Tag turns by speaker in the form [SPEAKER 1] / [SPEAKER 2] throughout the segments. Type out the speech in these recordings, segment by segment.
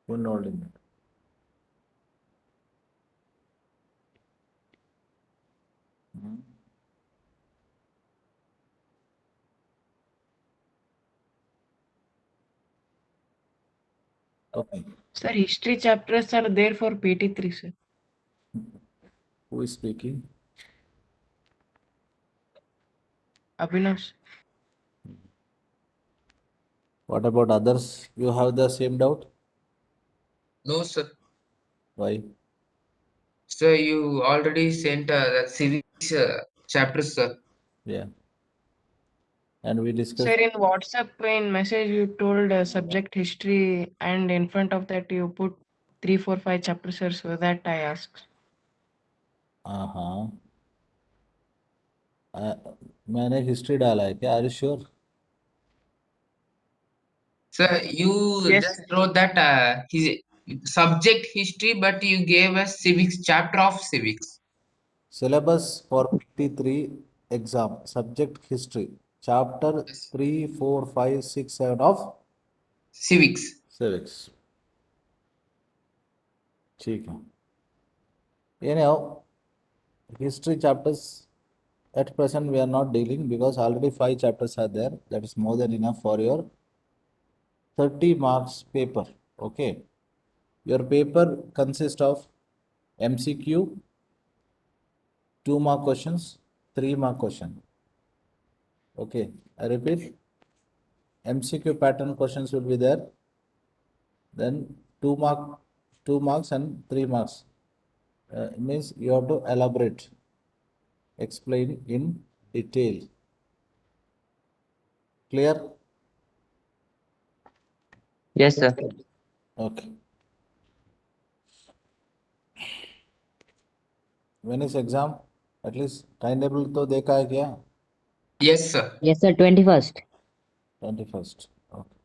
[SPEAKER 1] Who enrolled in that? Hmm. Okay.
[SPEAKER 2] Sir, history chapters are there for PT3, sir.
[SPEAKER 1] Who is speaking?
[SPEAKER 2] Abhinav, sir.
[SPEAKER 1] What about others? You have the same doubt?
[SPEAKER 3] No, sir.
[SPEAKER 1] Why?
[SPEAKER 3] Sir, you already sent the civics chapter, sir.
[SPEAKER 1] Yeah. And we
[SPEAKER 2] Sir,
[SPEAKER 1] discussed.
[SPEAKER 2] in WhatsApp, in message, you told subject history, and in front of that, you put 3, 4, 5 chapters, sir. So that I asked.
[SPEAKER 1] हाँ मैंने history डाला है क्या? Are you sure?
[SPEAKER 3] Sir, you
[SPEAKER 2] Yes,
[SPEAKER 3] just
[SPEAKER 2] sir.
[SPEAKER 3] wrote that his subject history, but you gave us civics chapter of civics.
[SPEAKER 1] Syllabus for PT3 exam, subject history, chapter
[SPEAKER 3] Yes.
[SPEAKER 1] 3, 4, 5, 6, 7 of
[SPEAKER 3] Civics.
[SPEAKER 1] civics. ठीक है. Anyhow, history chapters at present we are not dealing because already 5 chapters are there. That is more than enough for your 30 marks paper. Okay. Your paper consists of MCQ, 2 mark questions, 3 mark question. Okay. I repeat, MCQ pattern questions will be there. Then 2 marks and 3 marks. Means you have to elaborate, explain in detail. Clear?
[SPEAKER 4] Yes, sir.
[SPEAKER 1] Okay. When is exam? At least timetable तो देखा है क्या?
[SPEAKER 3] Yes, sir.
[SPEAKER 4] Yes, sir. 21st.
[SPEAKER 1] 21st. Okay.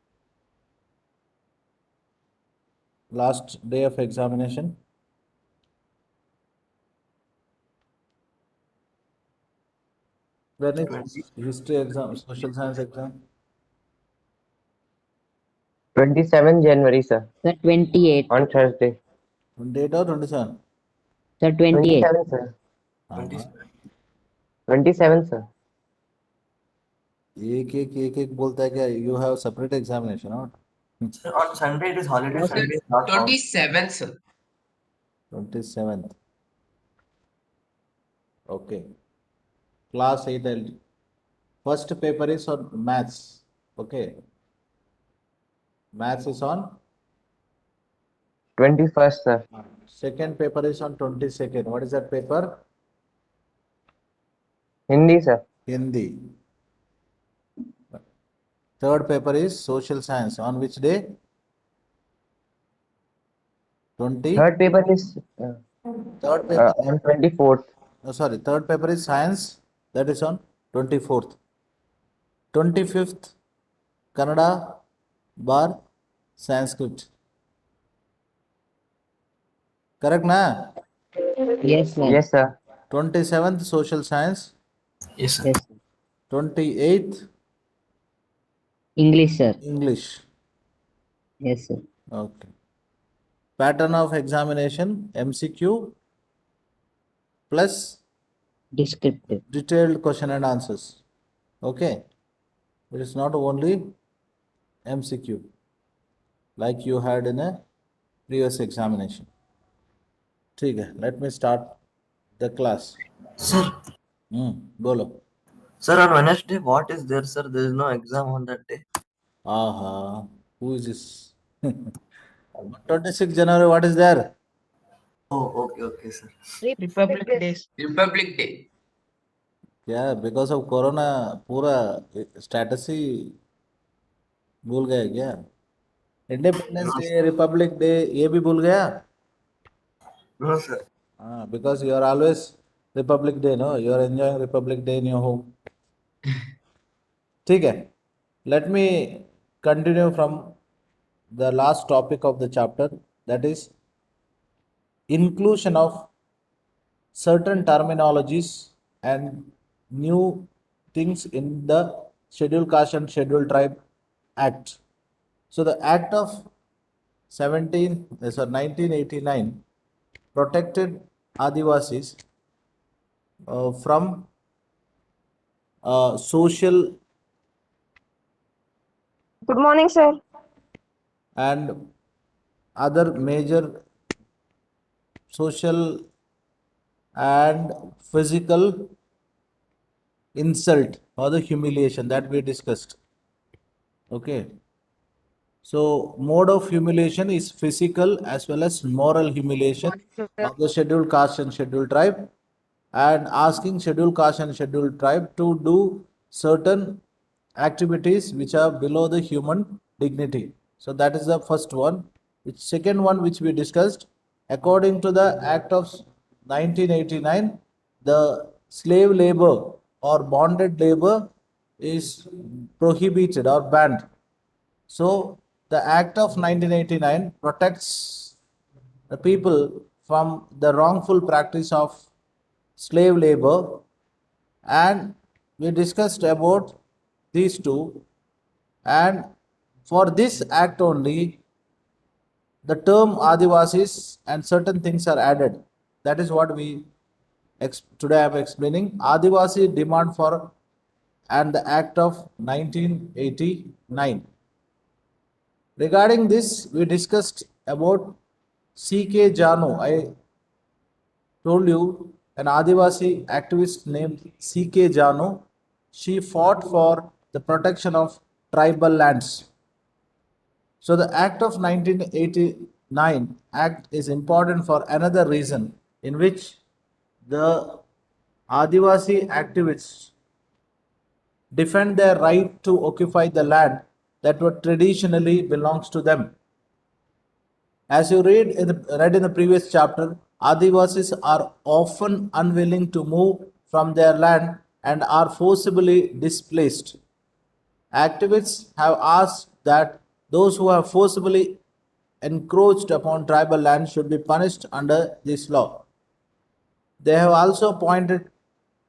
[SPEAKER 1] Last day of examination. When is history exam, social science exam?
[SPEAKER 4] 27 January, sir. Sir, 28. On Thursday.
[SPEAKER 1] 28 or 27?
[SPEAKER 4] Sir, 28. 27, sir.
[SPEAKER 1] हाँ.
[SPEAKER 4] 27, sir.
[SPEAKER 1] एक बोलता है क्या? You have separate examination, not?
[SPEAKER 5] Sir, on Sunday it is holiday.
[SPEAKER 4] No, sir.
[SPEAKER 5] Sunday is not count.
[SPEAKER 3] 27th, sir.
[SPEAKER 1] 27th. Okay. Class 8 LD. First paper is on maths. Okay. Maths is on
[SPEAKER 4] 21st, sir.
[SPEAKER 1] second paper is on 22nd. What is that paper?
[SPEAKER 4] Hindi, sir.
[SPEAKER 1] Hindi. Third paper is social science. On which day? 20.
[SPEAKER 4] Third paper is
[SPEAKER 1] Third paper.
[SPEAKER 4] on 24th.
[SPEAKER 1] Sorry. Third paper is science. That is on 24th. 25th, Kannada, bar, Sanskrit. Correct, na?
[SPEAKER 4] Yes, sir. Yes, sir.
[SPEAKER 1] 27th, social science.
[SPEAKER 5] Yes, sir.
[SPEAKER 4] Yes, sir.
[SPEAKER 1] 28th,
[SPEAKER 4] English, sir.
[SPEAKER 1] English.
[SPEAKER 4] Yes, sir.
[SPEAKER 1] Okay. Pattern of examination, MCQ plus
[SPEAKER 4] Descriptive.
[SPEAKER 1] detailed question and answers. Okay. It is not only MCQ like you had in a previous examination. ठीक है. Let me start the class.
[SPEAKER 5] Sir,
[SPEAKER 1] बोलो.
[SPEAKER 5] sir, on Wednesday, what is there, sir? There is no exam on that day.
[SPEAKER 1] Aha. Who is this? 26th January, what is there?
[SPEAKER 5] Oh, okay, sir.
[SPEAKER 2] Republic Days.
[SPEAKER 3] Republic Day.
[SPEAKER 1] क्या because of corona पूरा status ही भूल गया क्या? Independence day, Republic day, ये भी भूल गया?
[SPEAKER 5] No, sir.
[SPEAKER 1] हाँ, because you are always republic day, no, you are enjoying republic day in your home. ठीक है. Let me continue from the last topic of the chapter, that is inclusion of certain terminologies and new things in the Scheduled Caste and Scheduled Tribe Act. So the Act of 1989 protected Adivasis from social
[SPEAKER 6] Good morning, sir.
[SPEAKER 1] and other major social and physical insult or the humiliation that we discussed. Okay. So, mode of humiliation is physical as well as moral humiliation of the scheduled caste and scheduled tribe, and asking scheduled caste and scheduled tribe to do certain activities which are below the human dignity. So, that is the first one. The second one, which we discussed, according to the Act of 1989, the slave labor or bonded labor is prohibited or banned. So, the Act of 1989 protects the people from the wrongful practice of slave labor, and we discussed about these two. And for this act only, the term Adivasis and certain things are added. That is what we today I am explaining. Adivasi demand for and the Act of 1989. Regarding this, we discussed about C.K. Janu. I told you an Adivasi activist named C.K. Janu. She fought for the protection of tribal lands. So the Act of 1989 Act is important for another reason, in which the Adivasi activists defend their right to occupy the land that were traditionally belongs to them. As you read in the previous chapter, Adivasis are often unwilling to move from their land and are forcibly displaced. Activists have asked that those who have forcibly encroached upon tribal land should be punished under this law. They have also pointed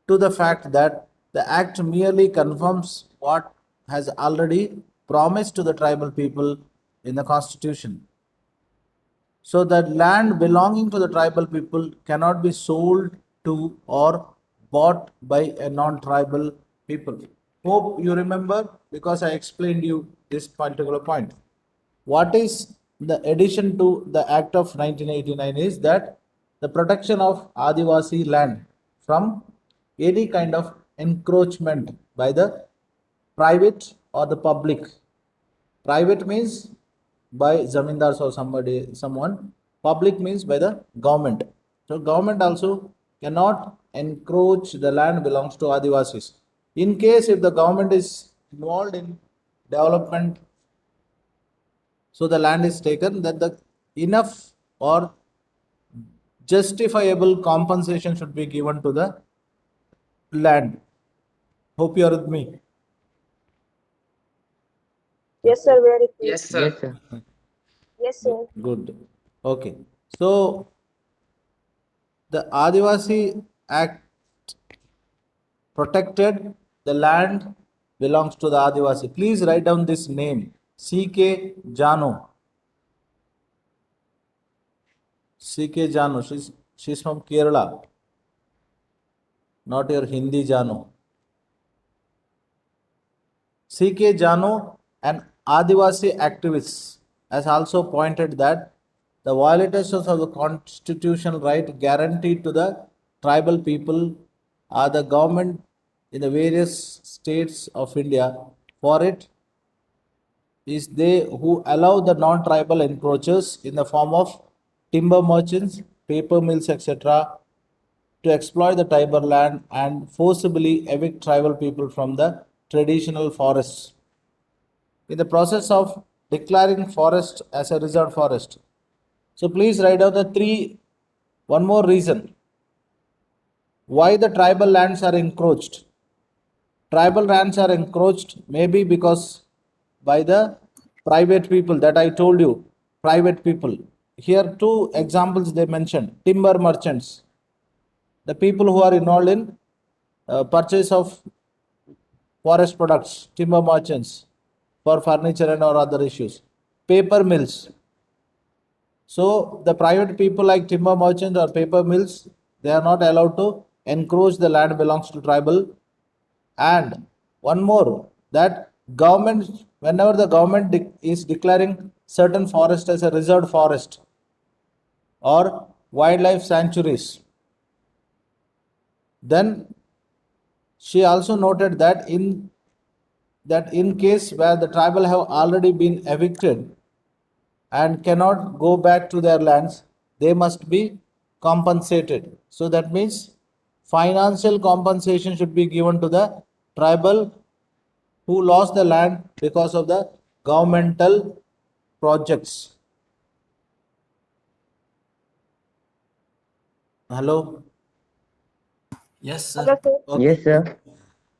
[SPEAKER 1] to the fact that the act merely confirms what has already promised to the tribal people in the constitution. So the land belonging to the tribal people cannot be sold to or bought by a non-tribal people. Hope you remember, because I explained you this particular point. What is the addition to the Act of 1989 is that the protection of Adivasi land from any kind of encroachment by the private or the public. Private means by zamindars or someone. Public means by the government. So government also cannot encroach the land belongs to Adivasis. In case if the government is involved in development, so the land is taken, that the enough or justifiable compensation should be given to the land. Hope you are with me.
[SPEAKER 6] Yes, sir. Very clear.
[SPEAKER 3] Yes, sir.
[SPEAKER 4] Yes, sir.
[SPEAKER 6] Yes, sir.
[SPEAKER 1] Good. Okay. So the Adivasi Act protected the land belongs to the Adivasi. Please write down this name, C.K. Janu. C.K. Janu. She's from Kerala, not your Hindi Janu. C.K. Janu, an Adivasi activist, has also pointed that the violators of the constitutional right guaranteed to the tribal people are the government in the various states of India. For it is they who allow the non-tribal encroachers in the form of timber merchants, paper mills, etc., to exploit the tribal land and forcibly evict tribal people from the traditional forests. In the process of declaring forest as a reserved forest. So please write down one more reason why the tribal lands are encroached. Tribal lands are encroached maybe because by the private people that I told you, private people. Here two examples they mentioned, timber merchants, the people who are involved in purchase of forest products, timber merchants for furniture and or other issues. Paper mills, So the private people like timber merchants or paper mills, they are not allowed to encroach the land belongs to tribal. And one more, that government, whenever the government is declaring certain forest as a reserved forest or wildlife sanctuaries, then she also noted that in case where the tribal have already been evicted and cannot go back to their lands, they must be compensated. So that means financial compensation should be given to the tribal who lost the land because of the governmental projects. Hello?
[SPEAKER 5] Yes, sir.
[SPEAKER 6] Hello, sir.
[SPEAKER 1] Okay.
[SPEAKER 4] Yes, sir.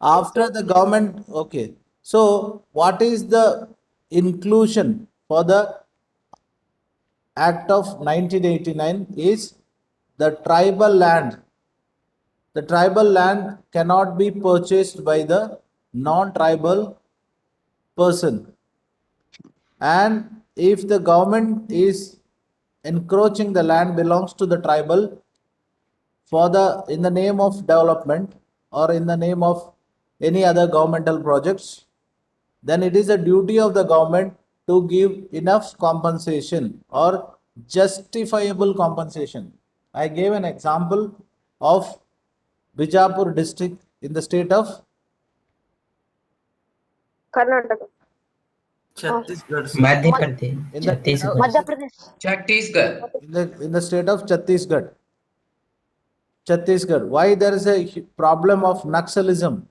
[SPEAKER 1] After the government, okay. So what is the inclusion for the Act of 1989 is the tribal land. The tribal land cannot be purchased by the non-tribal person. And if the government is encroaching the land belongs to the tribal for the in the name of development or in the name of any other governmental projects, then it is a duty of the government to give enough compensation or justifiable compensation. I gave an example of Bijapur district in the state of
[SPEAKER 6] Karnataka.
[SPEAKER 5] Chhattisgarh, sir.
[SPEAKER 3] Madhya Pradesh.
[SPEAKER 1] in the state of,
[SPEAKER 6] Madhya Pradesh.
[SPEAKER 3] Chhattisgarh.
[SPEAKER 1] in the state of Chhattisgarh. Chhattisgarh. Why there is a problem of Naxalism?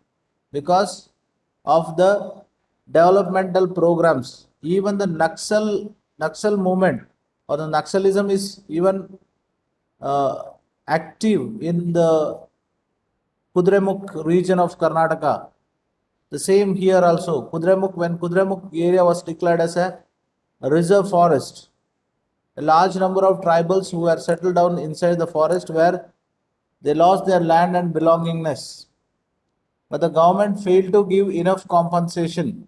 [SPEAKER 1] Because of the developmental programs. Even the Naxal movement or the Naxalism is even active in the Kudremukh region of Karnataka. The same here also. Kudremukh, when Kudremukh area was declared as a reserve forest, a large number of tribals who were settled down inside the forest where they lost their land and belongingness. But the government failed to give enough compensation.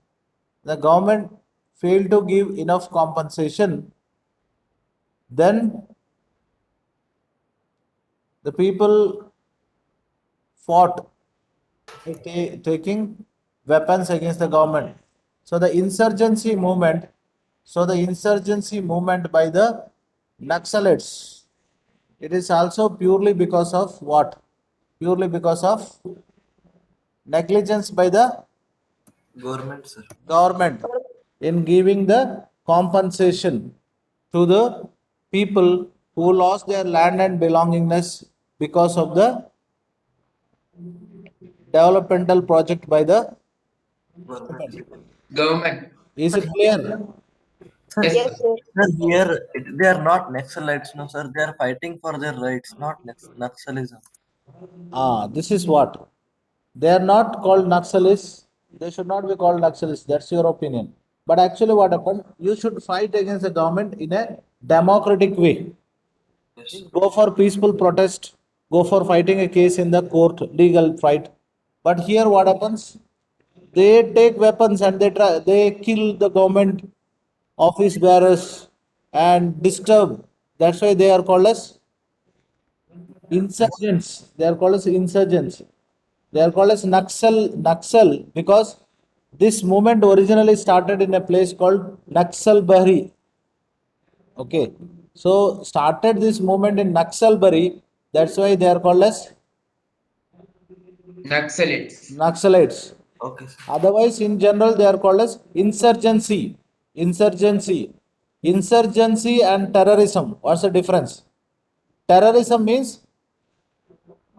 [SPEAKER 1] The government failed to give enough compensation. Then the people fought by taking weapons against the government. So the insurgency movement by the Naxalites, it is also purely because of what? Purely because of negligence by the
[SPEAKER 5] Government, sir.
[SPEAKER 1] government in giving the compensation to the people who lost their land and belongingness because of the developmental project by the
[SPEAKER 5] Government.
[SPEAKER 3] Government.
[SPEAKER 1] is it clear?
[SPEAKER 5] Sir,
[SPEAKER 3] Yes,
[SPEAKER 6] Yes,
[SPEAKER 3] sir.
[SPEAKER 6] sir.
[SPEAKER 5] sir, here they are not Naxalites, no, sir. They are fighting for their rights, not Naxalism.
[SPEAKER 1] This is what they are not called Naxalis. They should not be called Naxalis. That's your opinion. But actually, what happened? You should fight against the government in a democratic way.
[SPEAKER 5] Yes.
[SPEAKER 1] Go for peaceful protest. Go for fighting a case in the court, legal fight. But here, what happens? They take weapons and they kill the government office bearers and disturb. That's why they are called as insurgents. They are called as insurgents. They are called as Naxal because this movement originally started in a place called Naxalbari. Okay, so started this movement in Naxalbari. That's why they are called as
[SPEAKER 3] Naxalites.
[SPEAKER 1] Naxalites.
[SPEAKER 5] Okay, sir.
[SPEAKER 1] Otherwise, in general, they are called as insurgency. Insurgency and terrorism. What's the difference? Terrorism means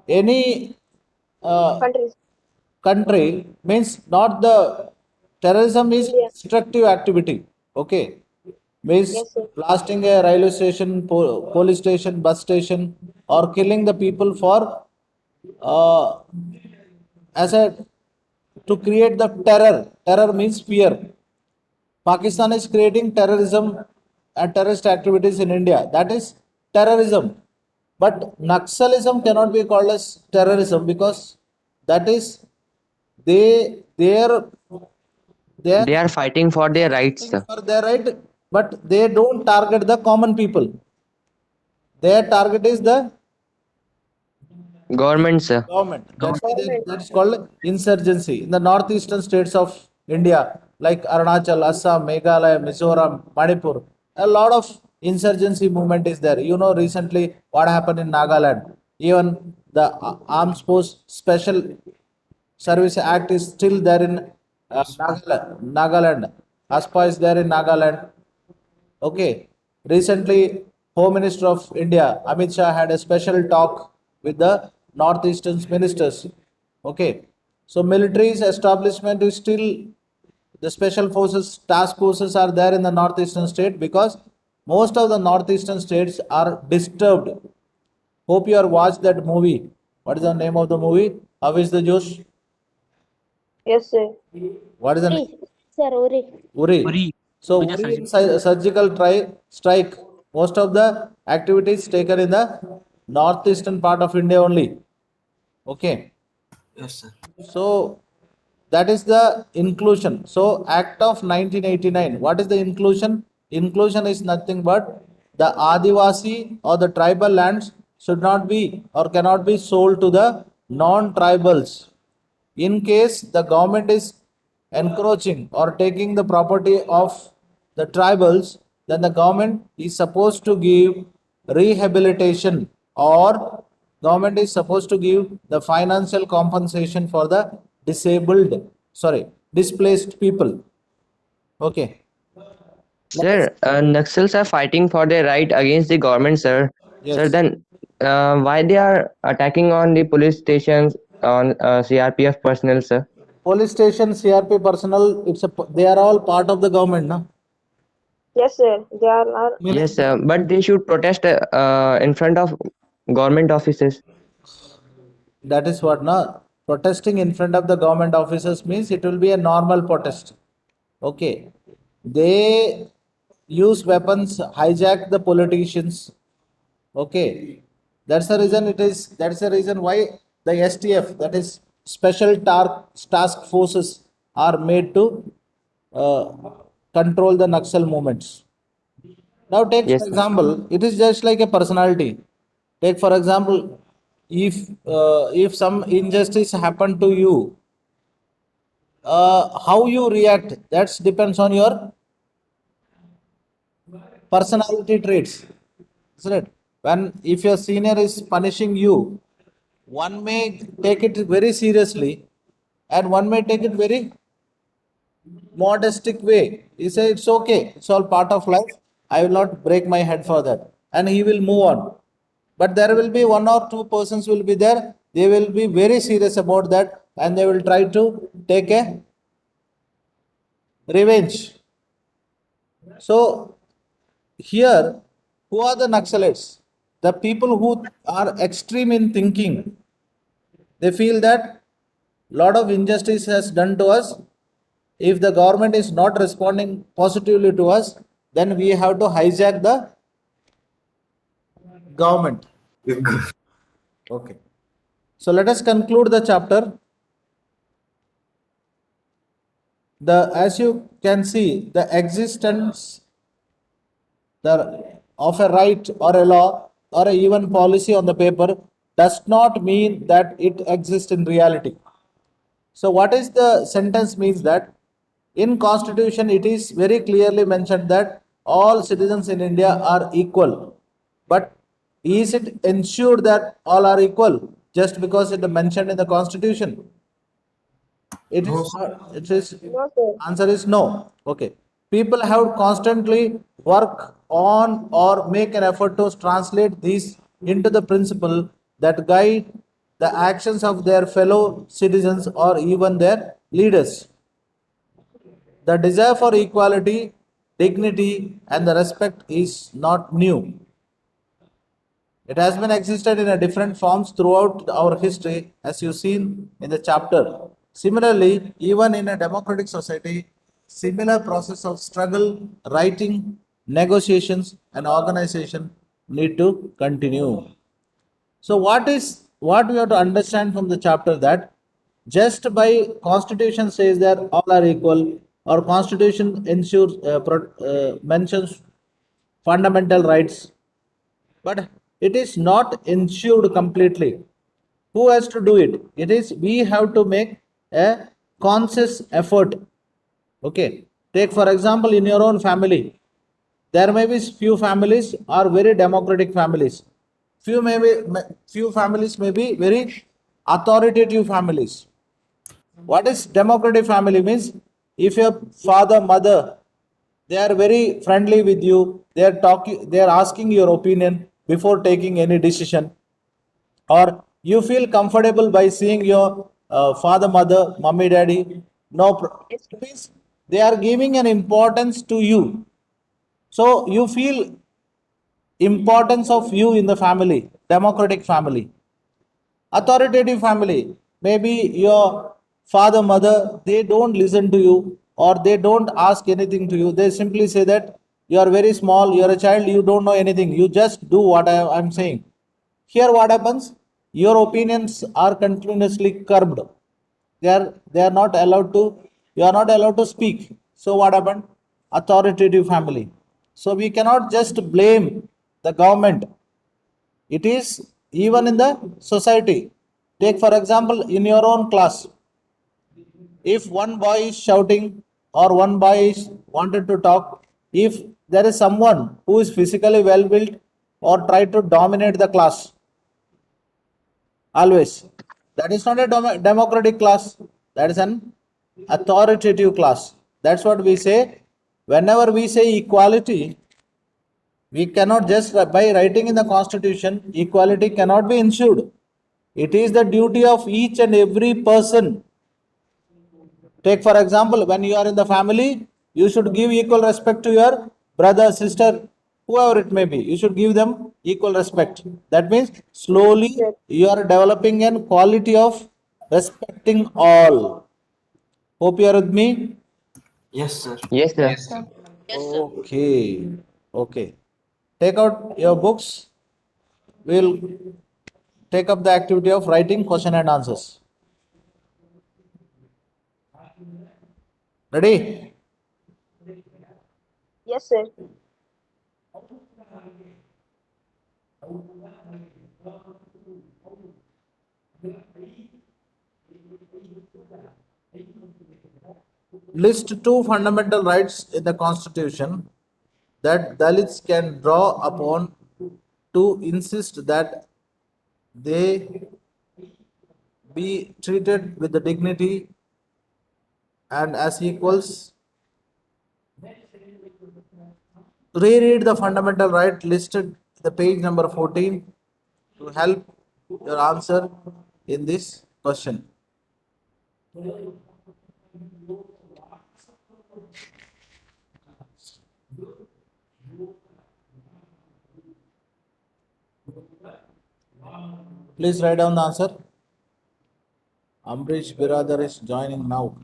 [SPEAKER 1] any
[SPEAKER 6] Countries.
[SPEAKER 1] country means not the terrorism is
[SPEAKER 6] India.
[SPEAKER 1] destructive activity. Okay, means
[SPEAKER 6] Yes, sir.
[SPEAKER 1] blasting a railway station, police station, bus station, or killing the people for uh, as a to create the terror. Terror means fear. Pakistan is creating terrorism and terrorist activities in India. That is terrorism. But Naxalism cannot be called as terrorism because that is they are
[SPEAKER 4] They are fighting for their rights, sir.
[SPEAKER 1] for their right, but they don't target the common people. Their target is the
[SPEAKER 4] Government, sir.
[SPEAKER 1] government. That's why
[SPEAKER 6] Government.
[SPEAKER 1] that's called insurgency. In the northeastern states of India, like Arunachal, Assam, Meghalaya, Mizoram, Manipur, a lot of insurgency movement is there. You know, recently what happened in Nagaland. Even the Armed Force Special Service Act is still there in Nagaland. ASPA is there in Nagaland. Okay. Recently, Home Minister of India, Amit Shah, had a special talk with the Northeastern ministers. Okay. So, military's establishment is still, the special forces, task forces are there in the Northeastern state because most of the Northeastern states are disturbed. Hope you have watched that movie. What is the name of the movie? How is the Josh?
[SPEAKER 6] Yes, sir.
[SPEAKER 1] What is the name?
[SPEAKER 6] Sir, Uri.
[SPEAKER 1] Uri. So Uri surgical strike. Most of the activities taken in the northeastern part of India only. Okay.
[SPEAKER 5] Yes, sir.
[SPEAKER 1] So that is the inclusion. So Act of 1989. What is the inclusion? Inclusion is nothing but the Adivasi or the tribal lands should not be or cannot be sold to the non-tribals. In case the government is encroaching or taking the property of the tribals, then the government is supposed to give rehabilitation or government is supposed to give the financial compensation for the displaced people. Okay.
[SPEAKER 4] Sir, Naxals are fighting for their right against the government, sir.
[SPEAKER 1] Yes.
[SPEAKER 4] Sir, then why they are attacking on the police stations on CRPF personnel, sir?
[SPEAKER 1] Police station, CRP personnel, they are all part of the government, no?
[SPEAKER 6] Yes, sir. They are.
[SPEAKER 4] Yes, sir, but they should protest in front of government offices.
[SPEAKER 1] That is what, na? Protesting in front of the government offices means it will be a normal protest. Okay. They use weapons, hijack the politicians. Okay. That's the reason why the STF, that is Special Task Forces, are made to uh, control the Naxal movements. Now, take
[SPEAKER 4] Yes,
[SPEAKER 1] for
[SPEAKER 4] sir.
[SPEAKER 1] example, it is just like a personality. Take for example, if some injustice happened to you, how you react, that depends on your personality traits, isn't it? When if your senior is punishing you, one may take it very seriously, and one may take it very modestic way. He say it's okay, it's all part of life. I will not break my head for that, and he will move on. But there will be one or two persons will be there. They will be very serious about that, and they will try to take a revenge. So here, who are the Naxalites? The people who are extreme in thinking. They feel that lot of injustice has done to us. If the government is not responding positively to us, then we have to hijack the government. Okay. So let us conclude the chapter. As you can see, the existence of a right or a law or a even policy on the paper does not mean that it exists in reality. So what is the sentence means that in constitution it is very clearly mentioned that all citizens in India are equal. But is it ensured that all are equal just because it is mentioned in the constitution? It is not. It is
[SPEAKER 6] No, sir.
[SPEAKER 1] answer is no. Okay. People have constantly work on or make an effort to translate these into the principle that guide the actions of their fellow citizens or even their leaders. The desire for equality, dignity, and the respect is not new. It has been existed in a different forms throughout our history, as you've seen in the chapter. Similarly, even in a democratic society, similar process of struggle, writing, negotiations, and organization need to continue. So what we have to understand from the chapter that just by constitution says that all are equal or constitution mentions fundamental rights, but it is not ensured completely. Who has to do it? It is we have to make a conscious effort. Okay. Take for example in your own family. There may be few families are very democratic families. Few families may be very authoritative families. What is democratic family means? If your father, mother, they are very friendly with you, they are talking, they are asking your opinion before taking any decision, or you feel comfortable by seeing your father, mother, mommy, daddy. No,
[SPEAKER 6] Yes.
[SPEAKER 1] it means they are giving an importance to you. So you feel importance of you in the family, democratic family. Authoritative family, maybe your father, mother, they don't listen to you or they don't ask anything to you. They simply say that you are very small, you are a child, you don't know anything. You just do what I'm saying. Here, what happens? Your opinions are continuously curbed. They are not allowed to. You are not allowed to speak. So what happened? Authoritative family. So we cannot just blame the government. It is even in the society. Take for example in your own class. If one boy is shouting or one boy is wanted to talk, if there is someone who is physically well built or try to dominate the class, always. That is not a democratic class. That is an authoritative class. That's what we say. Whenever we say equality, we cannot just by writing in the constitution, equality cannot be ensured. It is the duty of each and every person. Take for example, when you are in the family, you should give equal respect to your brother, sister, whoever it may be. You should give them equal respect. That means slowly
[SPEAKER 6] Sir.
[SPEAKER 1] you are developing an quality of respecting all. Hope you are with me.
[SPEAKER 5] Yes, sir.
[SPEAKER 4] Yes, sir.
[SPEAKER 3] Yes, sir.
[SPEAKER 1] Okay. Okay. Take out your books. We'll take up the activity of writing question and answers. Ready?
[SPEAKER 6] Yes, sir.
[SPEAKER 1] List two fundamental rights in the Constitution that Dalits can draw upon to insist that they be treated with the dignity and as equals. Reread the fundamental right listed the page number 14 to help your answer in this question. Please write down the answer. Ambrish Biradar is joining now.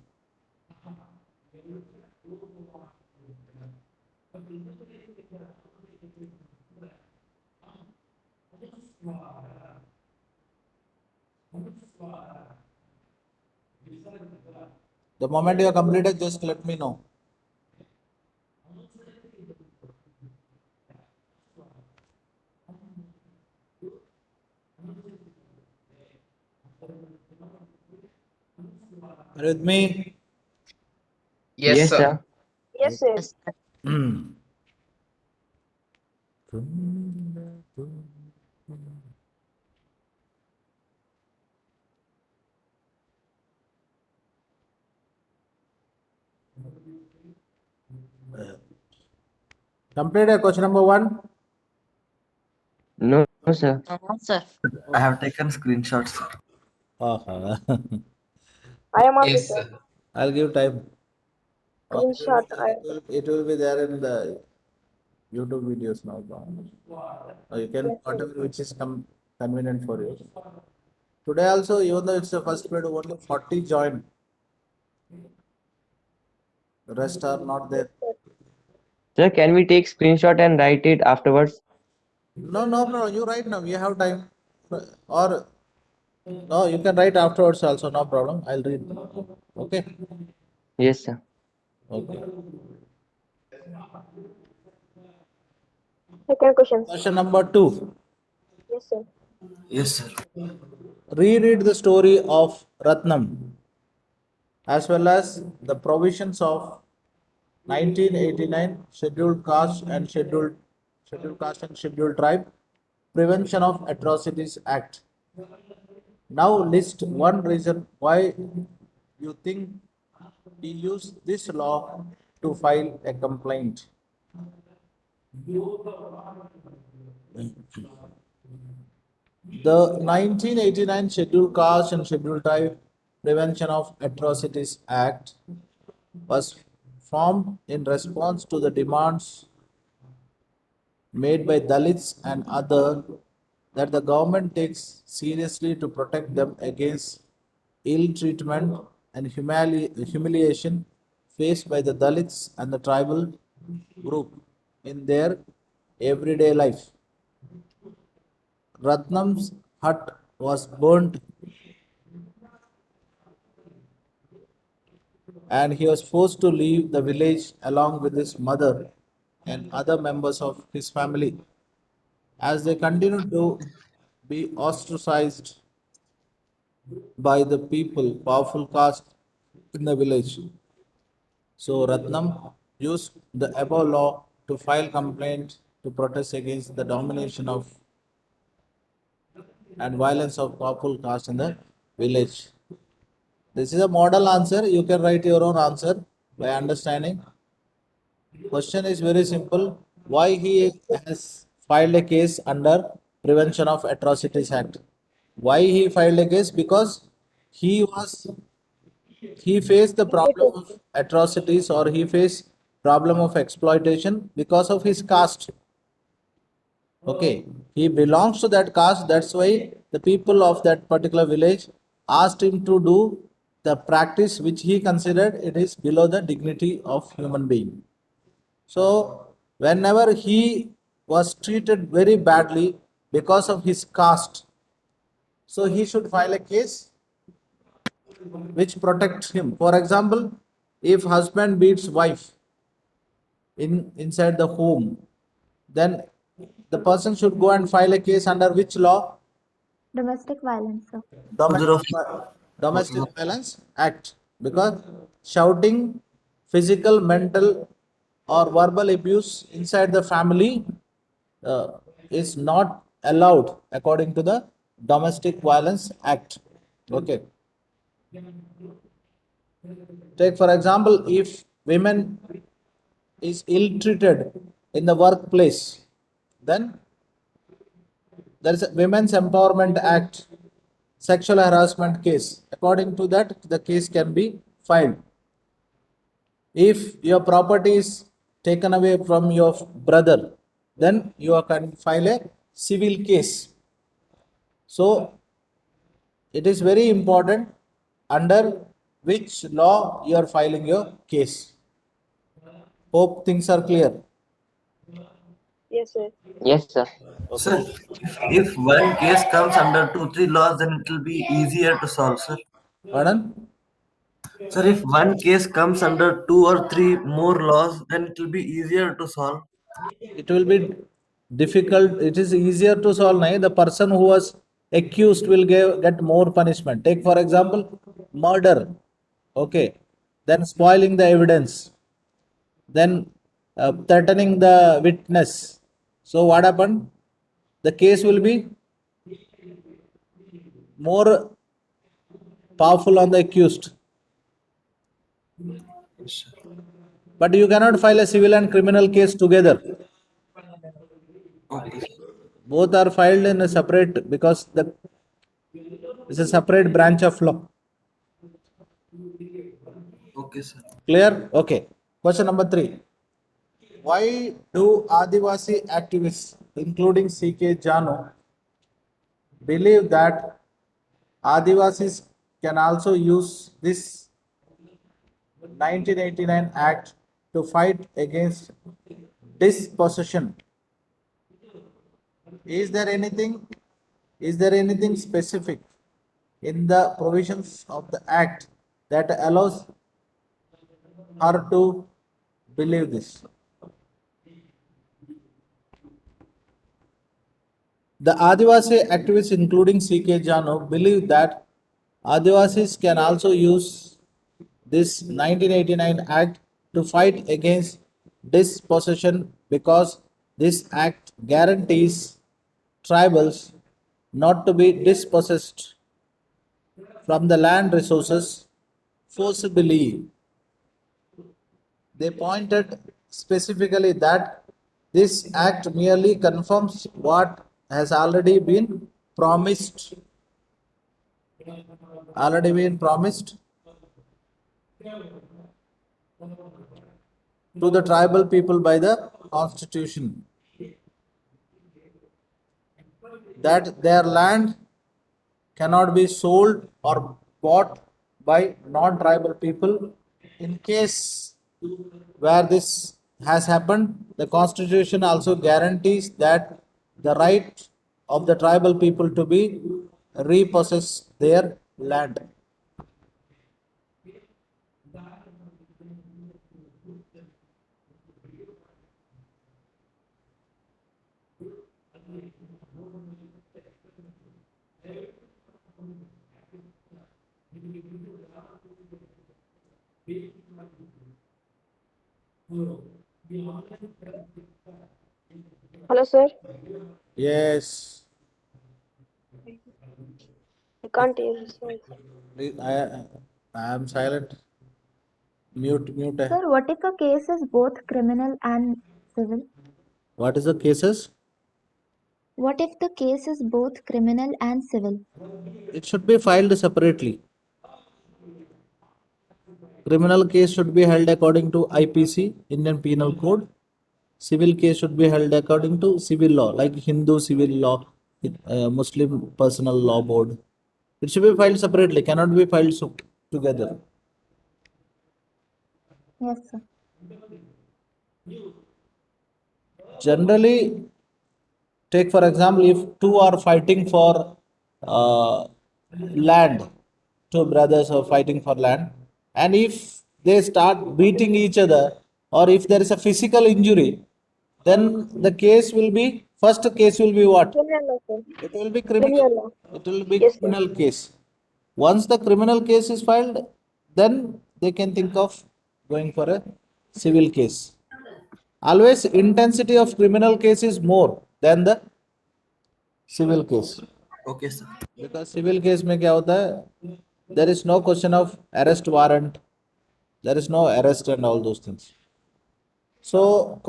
[SPEAKER 1] The moment you are completed, just let me know. Are you with me?
[SPEAKER 3] Yes,
[SPEAKER 4] Yes,
[SPEAKER 3] sir.
[SPEAKER 4] sir.
[SPEAKER 6] Yes, sir.
[SPEAKER 1] Completed question number 1.
[SPEAKER 4] No, sir.
[SPEAKER 5] I have taken screenshots, sir.
[SPEAKER 1] Aha.
[SPEAKER 6] I am also,
[SPEAKER 3] Yes,
[SPEAKER 6] sir.
[SPEAKER 3] sir.
[SPEAKER 1] I'll give time.
[SPEAKER 6] Screenshot.
[SPEAKER 1] It will be there in the YouTube videos now. Or you can
[SPEAKER 6] Yes, sir.
[SPEAKER 1] whatever which is convenient for you. Today also, even though it's the first period, only 40 joined. The rest are not there.
[SPEAKER 4] Sir, can we take screenshot and write it afterwards?
[SPEAKER 1] No, no problem. You write now. You have time. Or no, you can write afterwards also. No problem. I'll read. Okay.
[SPEAKER 4] Yes, sir.
[SPEAKER 1] Okay.
[SPEAKER 6] Second question, sir.
[SPEAKER 1] Question number 2.
[SPEAKER 6] Yes, sir.
[SPEAKER 5] Yes, sir.
[SPEAKER 1] Reread the story of Ratnam as well as the provisions of 1989 Scheduled Caste and Scheduled Tribe Prevention of Atrocities Act. Now list one reason why you think he used this law to file a complaint. The 1989 Scheduled Caste and Scheduled Tribe Prevention of Atrocities Act was formed in response to the demands made by Dalits and other that the government takes seriously to protect them against ill treatment and humiliation faced by the Dalits and the tribal group in their everyday life. Ratnam's hut was burnt and he was forced to leave the village along with his mother and other members of his family as they continued to be ostracized by the people, powerful caste in the village. So Ratnam used the above law to file complaint to protest against the domination of and violence of powerful caste in the village. This is a model answer. You can write your own answer by understanding. Question is very simple. Why he has filed a case under Prevention of Atrocities Act? Why he filed a case? Because he was he faced the problem of atrocities or he faced problem of exploitation because of his caste. Okay, he belongs to that caste. That's why the people of that particular village asked him to do the practice which he considered it is below the dignity of human being. So whenever he was treated very badly because of his caste, so he should file a case which protects him. For example, if husband beats wife inside the home, then the person should go and file a case under which law?
[SPEAKER 7] Domestic violence, sir.
[SPEAKER 1] Domestic, Domestic Violence Act. Because shouting, physical, mental, or verbal abuse inside the family uh, is not allowed according to the Domestic Violence Act. Okay. Take for example, if women is ill treated in the workplace, then there is a Women's Empowerment Act, sexual harassment case. According to that, the case can be filed. If your property is taken away from your brother, then you can file a civil case. So it is very important under which law you are filing your case. Hope things are clear.
[SPEAKER 6] Yes, sir.
[SPEAKER 4] Yes, sir.
[SPEAKER 5] Sir, if one case comes under 2, 3 laws, then it will be easier to solve, sir.
[SPEAKER 1] Pardon?
[SPEAKER 5] Sir, if one case comes under 2 or 3 more laws, then it will be easier to solve.
[SPEAKER 1] It will be difficult. It is easier to solve. Nahi? The person who was accused will get more punishment. Take for example, murder. Okay. Then spoiling the evidence. Then threatening the witness. So what happened? The case will be more powerful on the accused. But you cannot file a civil and criminal case together.
[SPEAKER 5] Okay, sir.
[SPEAKER 1] Both are filed in a separate because the it's a separate branch of law.
[SPEAKER 5] Okay, sir.
[SPEAKER 1] Clear? Okay. Question number 3. Why do Adivasi activists, including C.K. Jano, believe that Adivasis can also use this 1989 Act to fight against dispossession? Is there anything? Is there anything specific in the provisions of the Act that allows her to believe this? The Adivasi activists, including C.K. Jano, believe that Adivasis can also use this 1989 Act to fight against dispossession because this act guarantees tribals not to be dispossessed from the land resources forcibly. They pointed specifically that this act merely confirms what has already been promised to the tribal people by the constitution, that their land cannot be sold or bought by non-tribal people. In case where this has happened, the constitution also guarantees that the right of the tribal people to be repossess their land.
[SPEAKER 6] Hello, sir.
[SPEAKER 1] Yes,
[SPEAKER 6] I can't hear, sir.
[SPEAKER 1] I am silent. Mute.
[SPEAKER 7] Sir, what if a case is both criminal and civil?
[SPEAKER 1] What is the cases?
[SPEAKER 7] What if the case is both criminal and civil?
[SPEAKER 1] It should be filed separately. Criminal case should be held according to IPC, Indian Penal Code. Civil case should be held according to civil law, like Hindu civil law, Muslim personal law board. It should be filed separately, cannot be filed together.
[SPEAKER 7] Yes, sir.
[SPEAKER 1] Generally, take for example, if two are fighting for land, two brothers are fighting for land, and if they start beating each other, or if there is a physical injury, then the case will be, first case will be what?
[SPEAKER 6] Criminal law, sir.
[SPEAKER 1] It will be
[SPEAKER 6] Criminal
[SPEAKER 1] criminal.
[SPEAKER 6] law.
[SPEAKER 1] It will be
[SPEAKER 6] Yes, sir.
[SPEAKER 1] criminal case. Once the criminal case is filed, then they can think of going for a civil case. Always intensity of criminal case is more than the civil case.
[SPEAKER 5] Okay, sir.
[SPEAKER 1] Because civil case में क्या होता है? There is no question of arrest warrant. There is no arrest and all those things. So,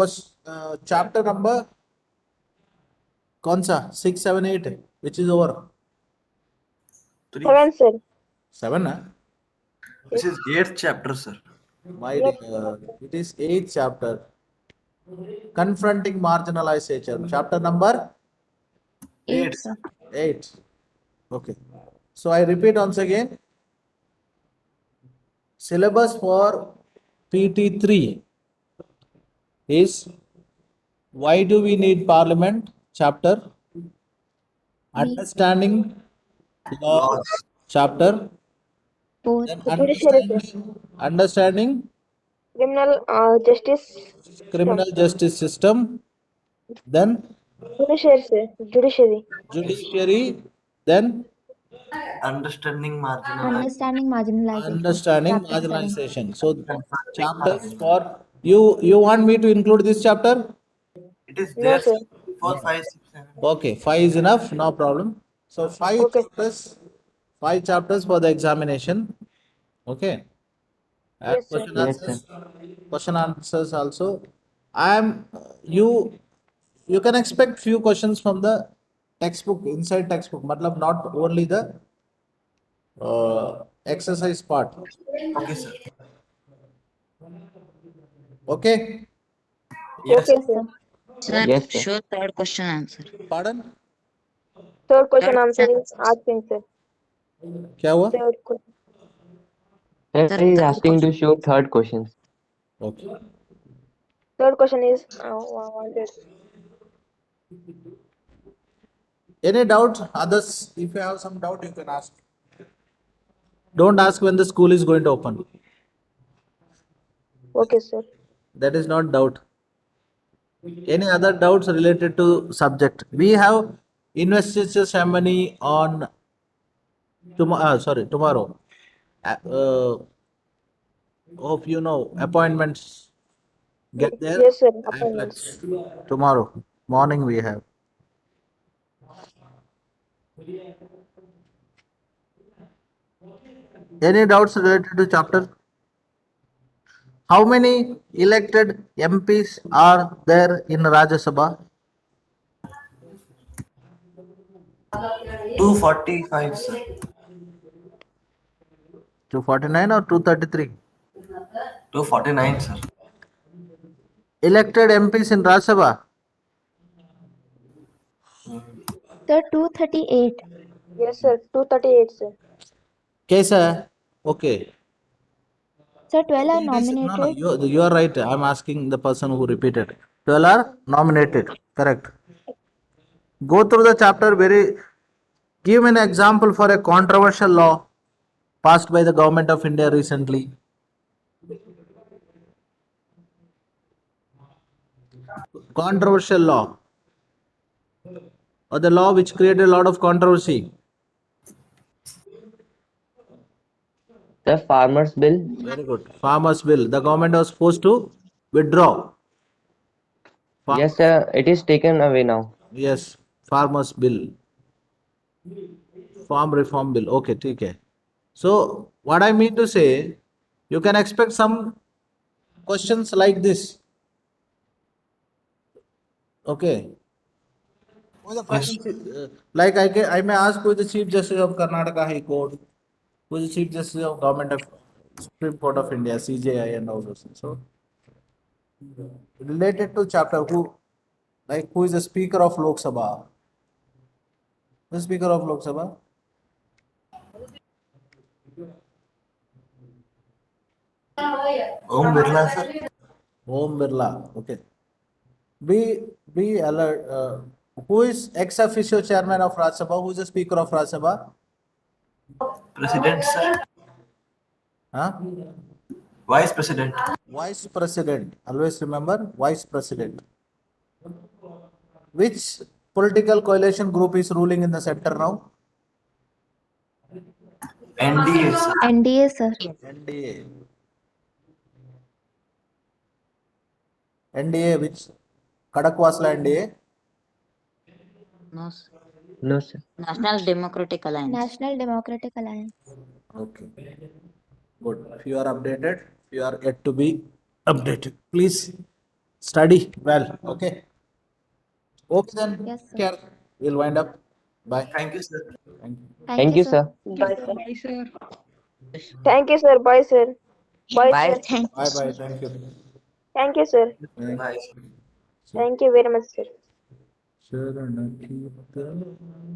[SPEAKER 1] chapter number कौन सा 6, 7, 8 which is over?
[SPEAKER 5] 3.
[SPEAKER 6] 7, sir.
[SPEAKER 1] 7 ना?
[SPEAKER 5] This is 8th chapter, sir.
[SPEAKER 1] My dear, it is 8th chapter. Confronting marginalization. Chapter number
[SPEAKER 7] 8, sir.
[SPEAKER 1] 8. Okay. So I repeat once again. Syllabus for PT3 is why do we need parliament? Chapter understanding law.
[SPEAKER 5] Laws.
[SPEAKER 1] Chapter
[SPEAKER 7] 4.
[SPEAKER 1] then
[SPEAKER 6] Judiciary, sir.
[SPEAKER 1] understanding
[SPEAKER 6] Criminal justice.
[SPEAKER 1] criminal justice system. Then
[SPEAKER 6] Judiciary, sir. Judiciary.
[SPEAKER 1] judiciary. Then
[SPEAKER 5] Understanding marginalization.
[SPEAKER 7] Understanding marginalization.
[SPEAKER 1] understanding
[SPEAKER 7] Chapter 7.
[SPEAKER 1] marginalization. So chapters for you want me to include this chapter?
[SPEAKER 5] It is
[SPEAKER 6] No,
[SPEAKER 5] there,
[SPEAKER 6] sir.
[SPEAKER 5] 4, 5, 6, 7.
[SPEAKER 1] Okay, 5 is enough, no problem. So
[SPEAKER 6] Okay.
[SPEAKER 1] five chapters for the examination. Okay. And
[SPEAKER 6] Yes, sir.
[SPEAKER 4] Yes,
[SPEAKER 1] question answers also. You can expect few questions from the textbook, inside textbook, matlab not only the exercise part.
[SPEAKER 5] Okay, sir.
[SPEAKER 1] Okay.
[SPEAKER 5] Yes.
[SPEAKER 6] Okay, sir.
[SPEAKER 8] Sir,
[SPEAKER 4] Yes, sir.
[SPEAKER 8] show third question answer.
[SPEAKER 1] Pardon?
[SPEAKER 6] Third question
[SPEAKER 8] Third
[SPEAKER 6] answer
[SPEAKER 8] question.
[SPEAKER 6] is asking, sir.
[SPEAKER 1] क्या हुआ?
[SPEAKER 6] Third question.
[SPEAKER 4] Sir,
[SPEAKER 8] Sir,
[SPEAKER 4] he's
[SPEAKER 8] third
[SPEAKER 4] asking to show third questions.
[SPEAKER 1] Okay.
[SPEAKER 6] Third question is wanted.
[SPEAKER 1] Any doubt? Others, if you have some doubt, you can ask. Don't ask when the school is going to open.
[SPEAKER 6] Okay, sir.
[SPEAKER 1] That is not doubt. Any other doubts related to subject? We have investiture ceremony on tomorrow. Hope you know appointments. Get there.
[SPEAKER 6] Yes, sir.
[SPEAKER 1] And
[SPEAKER 6] Appointments.
[SPEAKER 1] let's tomorrow morning we have. Any doubts related to chapter? How many elected MPs are there in Rajya Sabha?
[SPEAKER 5] 245, sir.
[SPEAKER 1] 249 or 233?
[SPEAKER 5] 249, sir.
[SPEAKER 1] Elected MPs in Rajya Sabha?
[SPEAKER 7] Sir, 238.
[SPEAKER 6] Yes, sir. 238, sir.
[SPEAKER 1] Kaisa? Okay.
[SPEAKER 7] Sir, 12 are
[SPEAKER 1] It is, no,
[SPEAKER 7] nominated.
[SPEAKER 1] you are right. I'm asking the person who repeated. 12 are nominated. Correct. Go through the chapter very. Give me an example for a controversial law passed by the government of India recently. Controversial law, or the law which created a lot of controversy.
[SPEAKER 4] The farmers bill.
[SPEAKER 1] Very good. Farmers bill. The government was supposed to withdraw.
[SPEAKER 4] Yes, sir. It is taken away now.
[SPEAKER 1] Yes, farmers bill. Farm reform bill. Okay, okay. So what I mean to say, you can expect some questions like this. Okay. Who the
[SPEAKER 5] Yes.
[SPEAKER 1] present, like I may ask who is the Chief Justice of Karnataka High Court, who is the Chief Justice of Government of Supreme Court of India, CJI, and all those things. So related to chapter, who is the Speaker of Lok Sabha? Who is Speaker of Lok Sabha?
[SPEAKER 5] Om Birla, sir.
[SPEAKER 1] Om Birla. Okay. Be alert. Who is ex officio chairman of Rajya Sabha? Who is the Speaker of Rajya Sabha?
[SPEAKER 5] President, sir.
[SPEAKER 1] Huh?
[SPEAKER 5] Vice President.
[SPEAKER 1] Vice President. Always remember Vice President. Which political coalition group is ruling in the center now?
[SPEAKER 5] NDA, sir.
[SPEAKER 7] NDA, sir.
[SPEAKER 1] NDA. NDA, which Kadakwasla NDA?
[SPEAKER 8] No, sir.
[SPEAKER 4] No, sir.
[SPEAKER 8] National Democratic Alliance.
[SPEAKER 7] National Democratic Alliance.
[SPEAKER 1] Okay. Good. If you are updated, if you are yet to be updated, please study well. Okay. Okay then.
[SPEAKER 7] Yes, sir.
[SPEAKER 1] Care. We'll wind up. Bye.
[SPEAKER 5] Thank you, sir.
[SPEAKER 1] Thank you.
[SPEAKER 4] Thank you, sir.
[SPEAKER 6] Bye, sir.
[SPEAKER 2] Bye, sir.
[SPEAKER 6] Thank you, sir. Bye, sir. Bye,
[SPEAKER 8] Bye.
[SPEAKER 6] sir.
[SPEAKER 8] Thank you,
[SPEAKER 1] Bye
[SPEAKER 8] sir.
[SPEAKER 1] bye. Thank you.
[SPEAKER 6] Thank you, sir.
[SPEAKER 5] Bye.
[SPEAKER 6] Thank you very much, sir.
[SPEAKER 1] Sharanakirtan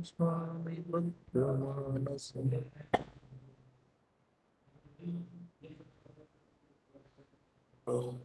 [SPEAKER 1] Swami Bhaktamanasa. Oh.